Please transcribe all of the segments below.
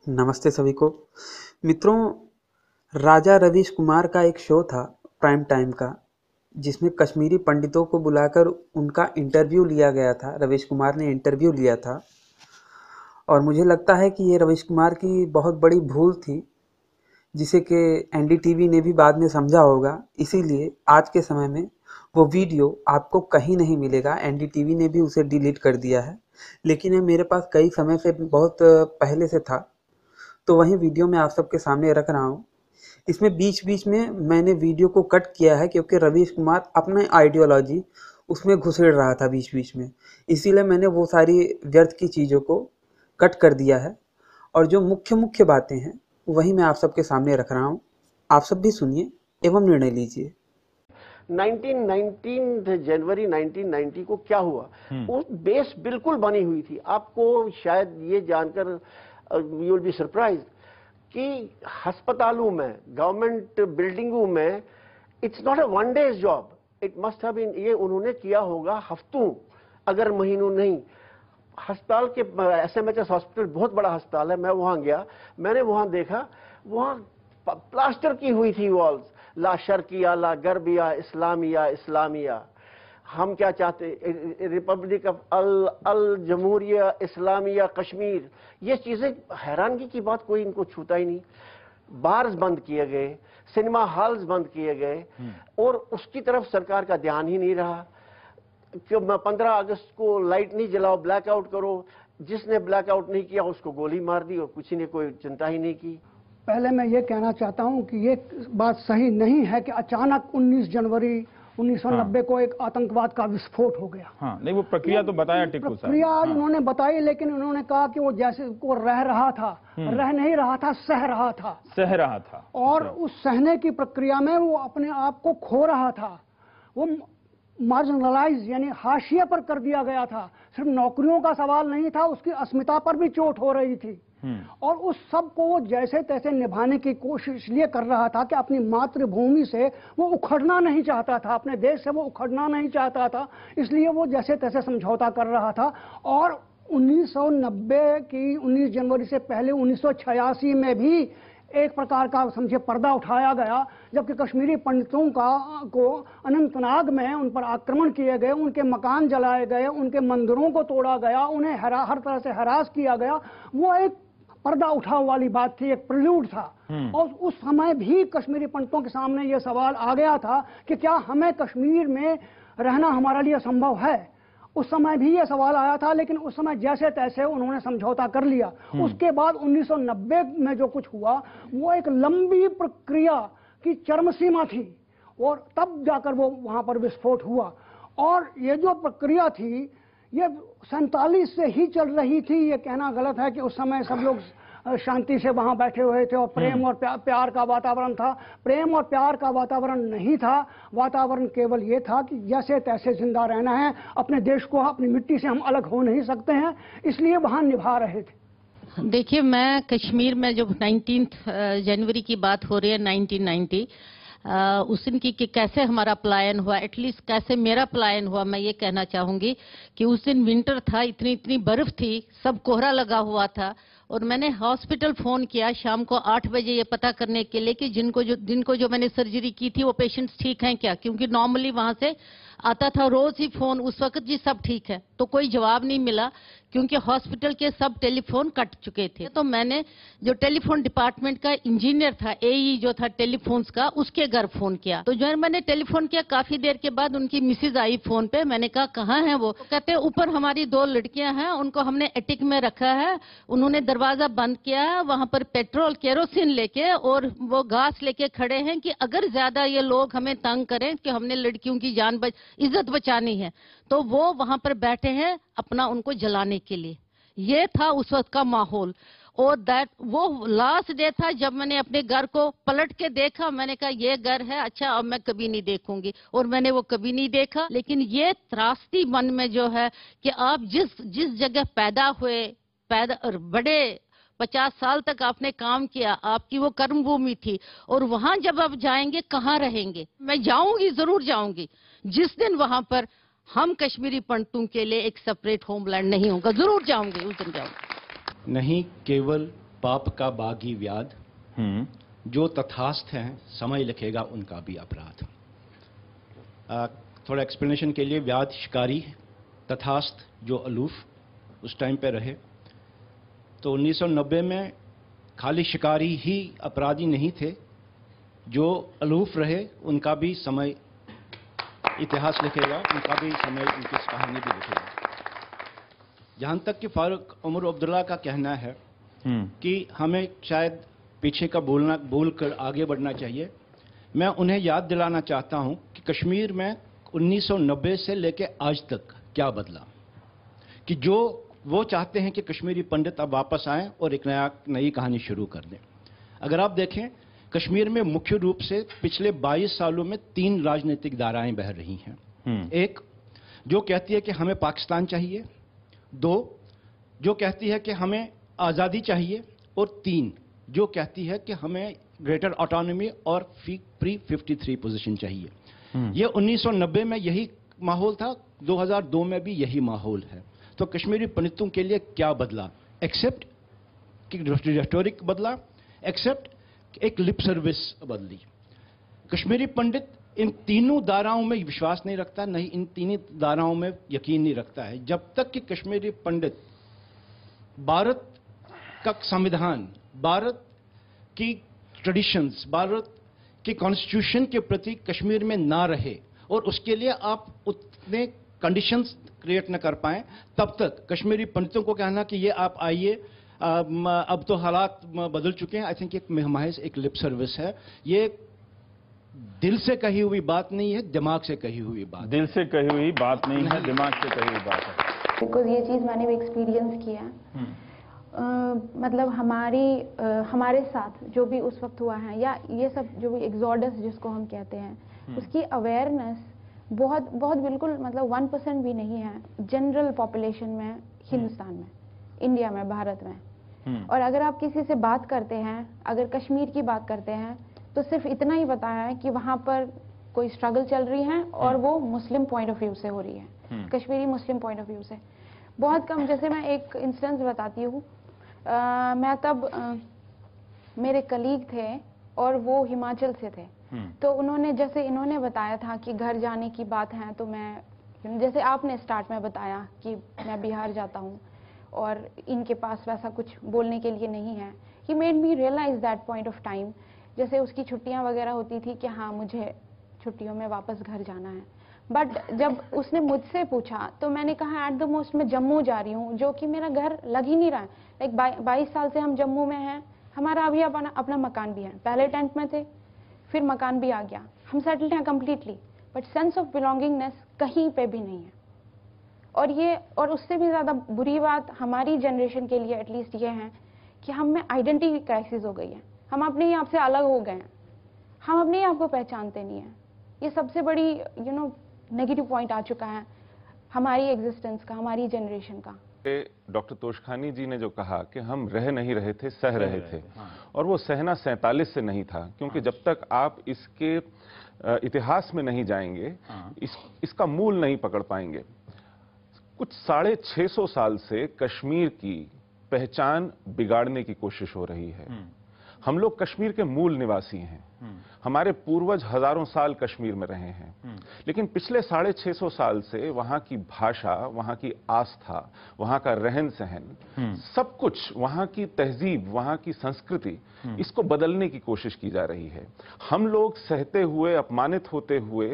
नमस्ते सभी को। मित्रों, राजा रवीश कुमार का एक शो था प्राइम टाइम का, जिसमें कश्मीरी पंडितों को बुलाकर उनका इंटरव्यू लिया गया था। रवीश कुमार ने इंटरव्यू लिया था और मुझे लगता है कि ये रवीश कुमार की बहुत बड़ी भूल थी, जिसे कि एनडीटीवी ने भी बाद में समझा होगा। इसीलिए आज के समय में वो वीडियो आपको कहीं नहीं मिलेगा। एनडीटीवी ने भी उसे डिलीट कर दिया है, लेकिन ये मेरे पास कई समय से बहुत पहले से था, तो वही वीडियो मैं आप सबके सामने रख रहा हूँ। इसमें बीच बीच में मैंने वीडियो को कट किया है, क्योंकि रवीश कुमार अपने आइडियोलॉजी उसमें घुसेड़ रहा था बीच बीच में। इसीलिए मैंने वो सारी व्यर्थ की चीज़ों को कट कर दिया है, और जो मुख्य मुख्य बातें हैं वही मैं आप सबके सामने रख रहा हूँ। आप सब भी सुनिए एवं निर्णय लीजिए। 19 जनवरी 1990 को क्या हुआ, उस बेस बिल्कुल बनी हुई थी। आपको शायद ये जानकर यू विल बी सरप्राइज कि अस्पतालों में, गवर्नमेंट बिल्डिंगों में, it's not a one day's job, it must have been, ये उन्होंने किया होगा हफ्तों अगर महीनों नहीं। अस्पताल के एसएमएचएस हॉस्पिटल बहुत बड़ा अस्पताल है, मैं वहां गया, मैंने वहां देखा, वहां प्लास्टर की हुई थी वॉल्स, ला शर्किया, ला गरबिया, इस्लामिया, इस्लामिया। हम क्या चाहते, रिपब्लिक ऑफ अल जमहूरिया इस्लामिया कश्मीर, ये चीजें हैरानगी की बात, कोई इनको छूता ही नहीं। बार्स बंद किए गए, सिनेमा हॉल्स बंद किए गए, और उसकी तरफ सरकार का ध्यान ही नहीं रहा कि 15 अगस्त को लाइट नहीं जलाओ, ब्लैकआउट करो। जिसने ब्लैकआउट नहीं किया उसको गोली मार दी और किसी ने कोई चिंता ही नहीं की। पहले मैं ये कहना चाहता हूं कि ये बात सही नहीं है कि अचानक 19 जनवरी 1990 को एक आतंकवाद का विस्फोट हो गया। हाँ, नहीं वो प्रक्रिया तो बताया टिक्कू साहब। प्रक्रिया उन्होंने बताई, लेकिन उन्होंने कहा कि वो जैसे वो रह रहा था, रह नहीं रहा था, सह रहा था। और उस सहने की प्रक्रिया में वो अपने आप को खो रहा था। वो मार्जिनलाइज यानी हाशिए पर कर दिया गया था। सिर्फ नौकरियों का सवाल नहीं था, उसकी अस्मिता पर भी चोट हो रही थी। और उस सब को वो जैसे तैसे निभाने की कोशिश इसलिए कर रहा था कि अपनी मातृभूमि से वो उखड़ना नहीं चाहता था, अपने देश से वो उखड़ना नहीं चाहता था, इसलिए वो जैसे तैसे समझौता कर रहा था। और 1990 की 19 जनवरी से पहले 1986 में भी एक प्रकार का समझे पर्दा उठाया गया, जबकि कश्मीरी पंडितों को अनंतनाग में उन पर आक्रमण किए गए, उनके मकान जलाए गए, उनके मंदिरों को तोड़ा गया, उन्हें हर तरह से हरास किया गया। वो एक पर्दा उठाव वाली बात थी, एक प्रिल्यूड था। और उस समय भी कश्मीरी पंडितों के सामने यह सवाल आ गया था कि क्या हमें कश्मीर में रहना हमारे लिए संभव है। उस समय भी यह सवाल आया था, लेकिन उस समय जैसे तैसे उन्होंने समझौता कर लिया। उसके बाद 1990 में जो कुछ हुआ वो एक लंबी प्रक्रिया की चरम सीमा थी, और तब जाकर वो वहां पर विस्फोट हुआ। और ये जो प्रक्रिया थी ये 47 से ही चल रही थी। ये कहना गलत है कि उस समय सब लोग शांति से वहां बैठे हुए थे और प्रेम और प्यार का वातावरण था। प्रेम और प्यार का वातावरण नहीं था। वातावरण केवल ये था कि जैसे तैसे जिंदा रहना है, अपने देश को, अपनी मिट्टी से हम अलग हो नहीं सकते हैं, इसलिए वहां निभा रहे थे। देखिए, मैं कश्मीर में जो 19 जनवरी की बात हो रही है 1990, उस दिन की कैसे हमारा पलायन हुआ, एटलीस्ट कैसे मेरा पलायन हुआ, मैं ये कहना चाहूंगी कि उस दिन विंटर था, इतनी बर्फ थी, सब कोहरा लगा हुआ था, और मैंने हॉस्पिटल फोन किया शाम को 8 बजे ये पता करने के लिए कि जिनको जो मैंने सर्जरी की थी वो पेशेंट्स ठीक हैं क्या, क्योंकि नॉर्मली वहां से आता था रोज ही फोन उस वक्त, जी सब ठीक है। तो कोई जवाब नहीं मिला, क्योंकि हॉस्पिटल के सब टेलीफोन कट चुके थे। तो मैंने जो टेलीफोन डिपार्टमेंट का इंजीनियर था, एई जो था टेलीफोन्स का, उसके घर फोन किया। तो जो मैंने टेलीफोन किया, काफी देर के बाद उनकी मिसेज आई फोन पे। मैंने कहा कहाँ है वो, तो कहते ऊपर हमारी 2 लड़कियां हैं, उनको हमने एटिक में रखा है, उन्होंने दरवाजा बंद किया है, वहां पर पेट्रोल केरोसिन लेके और वो घास लेके खड़े हैं कि अगर ज्यादा ये लोग हमें तंग करें कि हमने लड़कियों की इज्जत बचानी है, तो वो वहां पर बैठे हैं अपना उनको जलाने के लिए। ये था उस वक्त का माहौल। और वो लास्ट डे था जब मैंने अपने घर को पलट के देखा। मैंने कहा ये घर है, अच्छा अब मैं कभी नहीं देखूंगी, और मैंने वो कभी नहीं देखा। लेकिन ये त्रासदी मन में जो है कि आप जिस जगह पैदा हुए, बड़े 50 साल तक आपने काम किया, आपकी वो कर्म भूमि थी, और वहां जब आप जाएंगे कहाँ रहेंगे। मैं जाऊंगी, जरूर जाऊंगी, जिस दिन वहां पर हम कश्मीरी पंडितों के लिए एक सेपरेट होमलैंड नहीं होगा, जरूर जाऊंगी, उस दिन जाऊंगी। नहीं केवल पाप का बागी व्याध, जो तथास्थ हैं समय लिखेगा उनका भी अपराध। थोड़ा एक्सप्लेनेशन के लिए, व्याध शिकारी, तथास्थ जो अलूफ उस टाइम पे रहे। तो 1990 में खाली शिकारी ही अपराधी नहीं थे, जो अलूफ रहे उनका भी समय इतिहास लिखेगा, उनका भी समय, उनकी कहानी भी लिखेगा। जहां तक कि फारूक उमर अब्दुल्ला का कहना है कि हमें शायद पीछे का बोल कर आगे बढ़ना चाहिए, मैं उन्हें याद दिलाना चाहता हूं कि कश्मीर में 1990 से लेकर आज तक क्या बदला, कि जो वो चाहते हैं कि कश्मीरी पंडित अब वापस आएं और एक नई कहानी शुरू कर दें। अगर आप देखें, कश्मीर में मुख्य रूप से पिछले 22 सालों में 3 राजनीतिक धाराएं बह रही हैं। एक जो कहती है कि हमें पाकिस्तान चाहिए, 2 जो कहती है कि हमें आज़ादी चाहिए, और 3 जो कहती है कि हमें ग्रेटर ऑटोनॉमी और प्री 53 पोजीशन चाहिए। ये 1990 में यही माहौल था, 2002 में भी यही माहौल है। तो कश्मीरी पंडितों के लिए क्या बदला, एक्सेप्ट कि रेटोरिक बदला, एक्सेप्ट एक लिप सर्विस बदली। कश्मीरी पंडित इन तीनों धाराओं में विश्वास नहीं रखता, नहीं इन तीनों धाराओं में यकीन नहीं रखता है। जब तक कि कश्मीरी पंडित भारत का संविधान, भारत की ट्रेडिशंस, भारत के कॉन्स्टिट्यूशन के प्रति कश्मीर में ना रहे और उसके लिए आप उतने कंडीशंस क्रिएट न कर पाए, तब तक कश्मीरी पंडितों को कहना कि ये आप आइए, अब तो हालात बदल चुके हैं, आई थिंक एक महज एक लिप सर्विस है। ये दिल से कही हुई बात नहीं है, दिमाग से कही हुई बात। दिल से कही हुई बात नहीं है, दिमाग से कही हुई बात है। बिकॉज ये चीज़ मैंने भी एक्सपीरियंस किया है। मतलब हमारे साथ जो भी उस वक्त हुआ है, या ये सब जो भी एक्सोडस जिसको हम कहते हैं, उसकी अवेयरनेस बहुत बहुत बिल्कुल मतलब 1% भी नहीं है जनरल पॉपुलेशन में, हिंदुस्तान में, इंडिया में, भारत में। और अगर आप किसी से बात करते हैं, अगर कश्मीर की बात करते हैं, तो सिर्फ इतना ही बताया है कि वहाँ पर कोई स्ट्रगल चल रही है और वो मुस्लिम पॉइंट ऑफ व्यू से हो रही है, कश्मीरी मुस्लिम पॉइंट ऑफ व्यू से। बहुत कम, जैसे मैं एक इंस्टेंस बताती हूँ। मैं तब मेरे कलीग थे और वो हिमाचल से थे, तो उन्होंने, जैसे इन्होंने बताया था कि घर जाने की बात है, तो मैं, जैसे आपने स्टार्ट में बताया कि मैं बिहार जाता हूँ और इनके पास वैसा कुछ बोलने के लिए नहीं है। He made me realise that point of time, जैसे उसकी छुट्टियाँ वगैरह होती थी कि हाँ मुझे छुट्टियों में वापस घर जाना है। बट जब उसने मुझसे पूछा तो मैंने कहा एट द मोस्ट मैं जम्मू जा रही हूँ, जो कि मेरा घर लग ही नहीं रहा है। लाइक 22 साल से हम जम्मू में हैं, हमारा अभी अपना मकान भी है, पहले टेंट में थे, फिर मकान भी आ गया, हम सेटल्ड हैं completely, but sense of belongingness कहीं पे भी नहीं है। और उससे भी ज़्यादा बुरी बात हमारी जनरेशन के लिए एटलीस्ट ये है कि हम में आइडेंटिटी क्राइसिस हो गई है। हम अपने ही आप से अलग हो गए हैं, हम अपने ही आप को पहचानते नहीं हैं। ये सबसे बड़ी नेगेटिव पॉइंट आ चुका है हमारी एग्जिस्टेंस का, हमारी जनरेशन का। डॉक्टर तोशखानी जी ने जो कहा कि हम रह नहीं रहे थे, सह रहे थे, और वो सहना 47 से नहीं था, क्योंकि जब तक आप इसके इतिहास में नहीं जाएंगे, इसका मूल नहीं पकड़ पाएंगे। कुछ 650 साल से कश्मीर की पहचान बिगाड़ने की कोशिश हो रही है। हम लोग कश्मीर के मूल निवासी हैं, हमारे पूर्वज हजारों साल कश्मीर में रहे हैं, लेकिन पिछले 650 साल से वहां की भाषा, वहां की आस्था, वहां का रहन सहन, सब कुछ, वहां की तहजीब, वहां की संस्कृति, इसको बदलने की कोशिश की जा रही है। हम लोग सहते हुए, अपमानित होते हुए,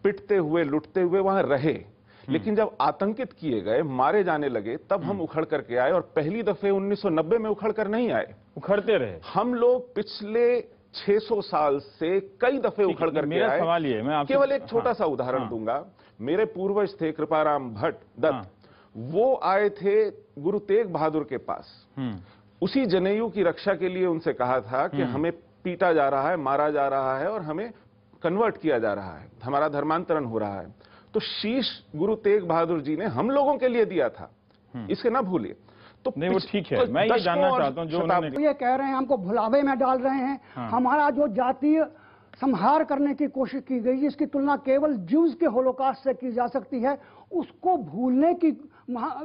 पिटते हुए, लुटते हुए वहां रहे, लेकिन जब आतंकित किए गए, मारे जाने लगे, तब हम उखड़ करके आए। और पहली दफे 1990 में उखड़ कर नहीं आए, उखड़ते रहे। हम लोग पिछले 600 साल से कई दफे उखड़ करके आए। सवाल ये, मैं आपसे केवल एक छोटा सा उदाहरण दूंगा। मेरे पूर्वज थे कृपाराम भट्ट दत्त, वो आए थे गुरु तेग बहादुर के पास, उसी जनेयू की रक्षा के लिए। उनसे कहा था कि हमें पीटा जा रहा है, मारा जा रहा है और हमें कन्वर्ट किया जा रहा है, हमारा धर्मांतरण हो रहा है। तो शीश गुरु तेग बहादुर जी ने हम लोगों के लिए दिया था, इसे ना भूलिए। तो नहीं, वो ठीक है, मैं ये जानना चाहता हूँ जो उन्होंने ये कह रहे हैं हमको भुलावे में डाल रहे हैं। हमारा जो जातीय संहार करने की कोशिश की गई, इसकी तुलना केवल ज्यूज के होलोकॉस्ट से की जा सकती है। उसको भूलने की,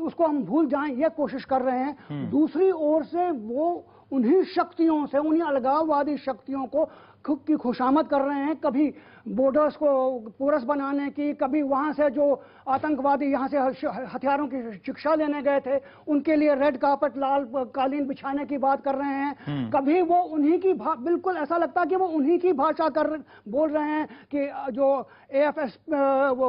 उसको हम भूल जाएं, ये कोशिश कर रहे हैं। दूसरी ओर से वो उन्हीं शक्तियों से, उन्हीं अलगाववादी शक्तियों को की खुशामद कर रहे हैं। कभी बॉर्डर्स को पोरस बनाने की, कभी वहाँ से जो आतंकवादी यहाँ से हथियारों की शिक्षा लेने गए थे उनके लिए रेड कार्पेट, लाल कालीन बिछाने की बात कर रहे हैं। कभी वो उन्हीं की बिल्कुल ऐसा लगता है कि वो उन्हीं की भाषा बोल रहे हैं कि जो AFS वो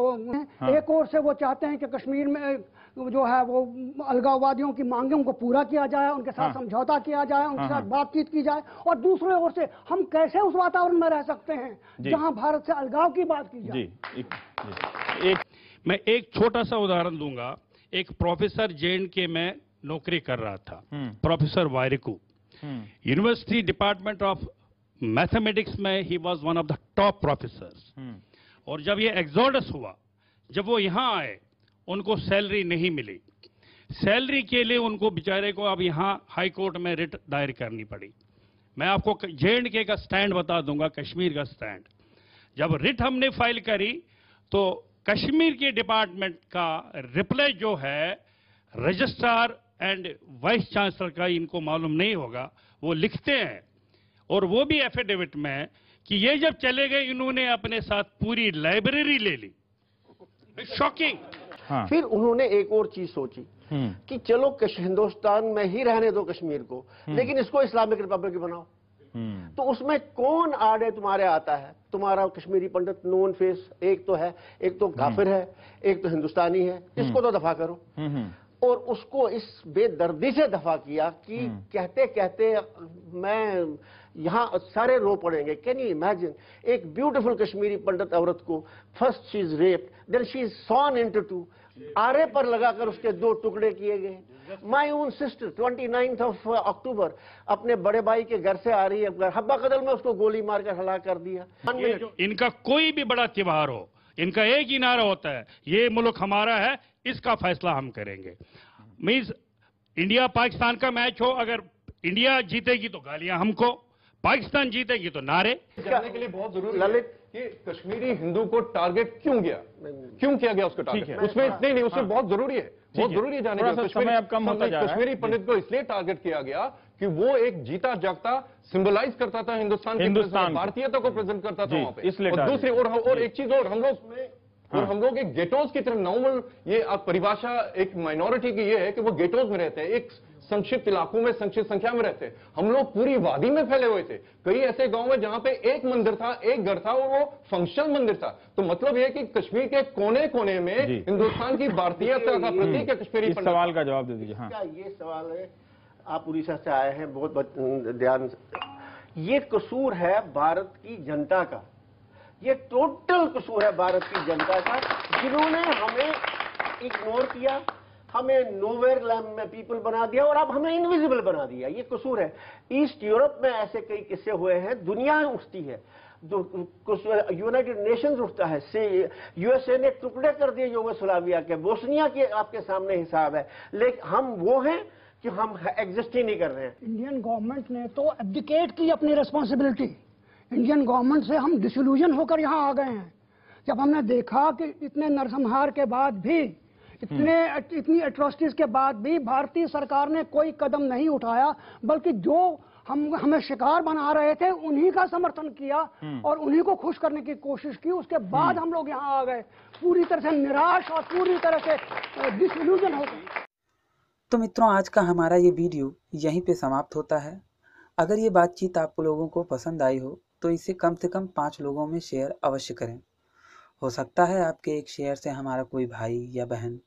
एक और से वो चाहते हैं कि कश्मीर में जो है वो अलगाववादियों की मांगों को पूरा किया जाए, उनके साथ समझौता किया जाए, उनके साथ बातचीत की जाए। और दूसरे ओर से हम कैसे उस वातावरण में रह सकते हैं जहां भारत से अलगाव की बात की जाए। मैं एक छोटा सा उदाहरण दूंगा। एक प्रोफेसर JNK में नौकरी कर रहा था, प्रोफेसर वायरिकू, यूनिवर्सिटी डिपार्टमेंट ऑफ मैथमेटिक्स में ही was one of the top professors. और जब ये एक्सोडस हुआ, जब वो यहाँ आए, उनको सैलरी नहीं मिली। सैलरी के लिए उनको बेचारे को अब यहाँ हाई कोर्ट में रिट दायर करनी पड़ी। मैं आपको JNK का स्टैंड बता दूंगा, कश्मीर का स्टैंड। जब रिट हमने फाइल करी तो कश्मीर के डिपार्टमेंट का रिप्लाई जो है, रजिस्ट्रार एंड वाइस चांसलर का, इनको मालूम नहीं होगा, वो लिखते हैं, और वो भी एफिडेविट में, कि ये जब चले गए इन्होंने अपने साथ पूरी लाइब्रेरी ले ली। शॉकिंग। हाँ। फिर उन्होंने एक और चीज सोची कि चलो हिंदुस्तान में ही रहने दो कश्मीर को, लेकिन इसको इस्लामिक रिपब्लिक बनाओ। तो उसमें कौन आड़े तुम्हारे आता है? तुम्हारा कश्मीरी पंडित नोन फेस एक तो है, एक तो काफिर है, एक तो हिंदुस्तानी है, इसको तो दफा करो। और उसको इस बेदर्दी से दफा किया कि कहते कहते मैं यहाँ सारे रो पड़ेंगे। कैन यू इमेजिन, एक ब्यूटीफुल कश्मीरी पंडित औरत को first she is raped, then she is sawn into two, आरे पर लगाकर उसके 2 टुकड़े किए गए। माई ओन सिस्टर 29 अक्टूबर अपने बड़े भाई के घर से आ रही है, हब्बा कदल में उसको गोली मारकर हलाक कर दिया। इनका कोई भी बड़ा त्योहार हो, इनका एक ही नारा होता है, ये मुल्क हमारा है, इसका फैसला हम करेंगे। मीन्स इंडिया पाकिस्तान का मैच हो, अगर इंडिया जीतेगी तो गालियां हमको, पाकिस्तान जीतेगी तो नारे। जानने के लिए बहुत जरूरी ललित कि कश्मीरी हिंदू को टारगेट क्यों किया गया उसको टारगेट, उसमें नहीं, उसमें बहुत जरूरी है, बहुत जरूरी है जानने के लिए। कश्मीरी पंडित को इसलिए टारगेट किया गया कि वो एक जीता जागता सिंबलाइज करता था हिंदुस्तान, भारतीयता को प्रेजेंट करता था वहां पे। और दूसरी और एक चीज और, हम लोग एक गेटोज की तरह नॉर्मल, ये परिभाषा एक माइनॉरिटी की ये है कि वो गेटोज में रहते हैं, एक संक्षिप्त इलाकों में संक्षिप्त संख्या में रहते हैं। हम लोग पूरी वादी में फैले हुए थे, कई ऐसे गांव में जहां पे एक मंदिर था, एक घर था, और वो फंक्शनल मंदिर था। तो मतलब ये कि कश्मीर के कोने कोने में हिंदुस्तान की भारतीयता का प्रतीक है कश्मीरी। इस सवाल का जवाब दे दीजिए। हाँ, ये सवाल है, आप उड़ीसा से आए हैं, बहुत ध्यान से। ये कसूर है भारत की जनता का, ये टोटल कसूर है भारत की जनता का, जिन्होंने हमें इग्नोर किया, हमें नोवेयर लैंड में पीपल बना दिया और अब हमें इनविजिबल बना दिया। ये कसूर है। ईस्ट यूरोप में ऐसे कई किस्से हुए हैं, दुनिया उठती है, यूनाइटेड नेशंस उठता है, USA ने टुकड़े कर दिए यूगोस्लाविया के, बोस्निया के आपके सामने हिसाब है, लेकिन हम वो हैं कि हम एग्जिस्ट ही नहीं कर रहे हैं। इंडियन गवर्नमेंट ने तो एब्डिकेट की अपनी रिस्पॉन्सिबिलिटी। इंडियन गवर्नमेंट से हम डिसल्यूजन होकर यहाँ आ गए हैं। जब हमने देखा कि इतने नरसंहार के बाद भी, इतनी एट्रोसिटीज के बाद भी भारतीय सरकार ने कोई कदम नहीं उठाया, बल्कि जो हमें शिकार बना रहे थे उन्हीं का समर्थन किया और उन्हीं को खुश करने की कोशिश की। उसके बाद हम लोग यहाँ आ गए पूरी तरह से निराश और पूरी तरह से डिसल्यूजन हो गए। तो मित्रों, आज का हमारा ये वीडियो यहीं पे समाप्त होता है। अगर ये बातचीत आप लोगों को पसंद आई हो तो इसे कम से कम 5 लोगों में शेयर अवश्य करें। हो सकता है आपके एक शेयर से हमारा कोई भाई या बहन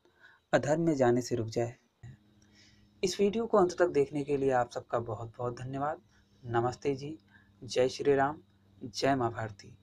अधर्म में जाने से रुक जाए। इस वीडियो को अंत तक देखने के लिए आप सबका बहुत बहुत धन्यवाद। नमस्ते जी, जय श्री राम, जय माँ भारती।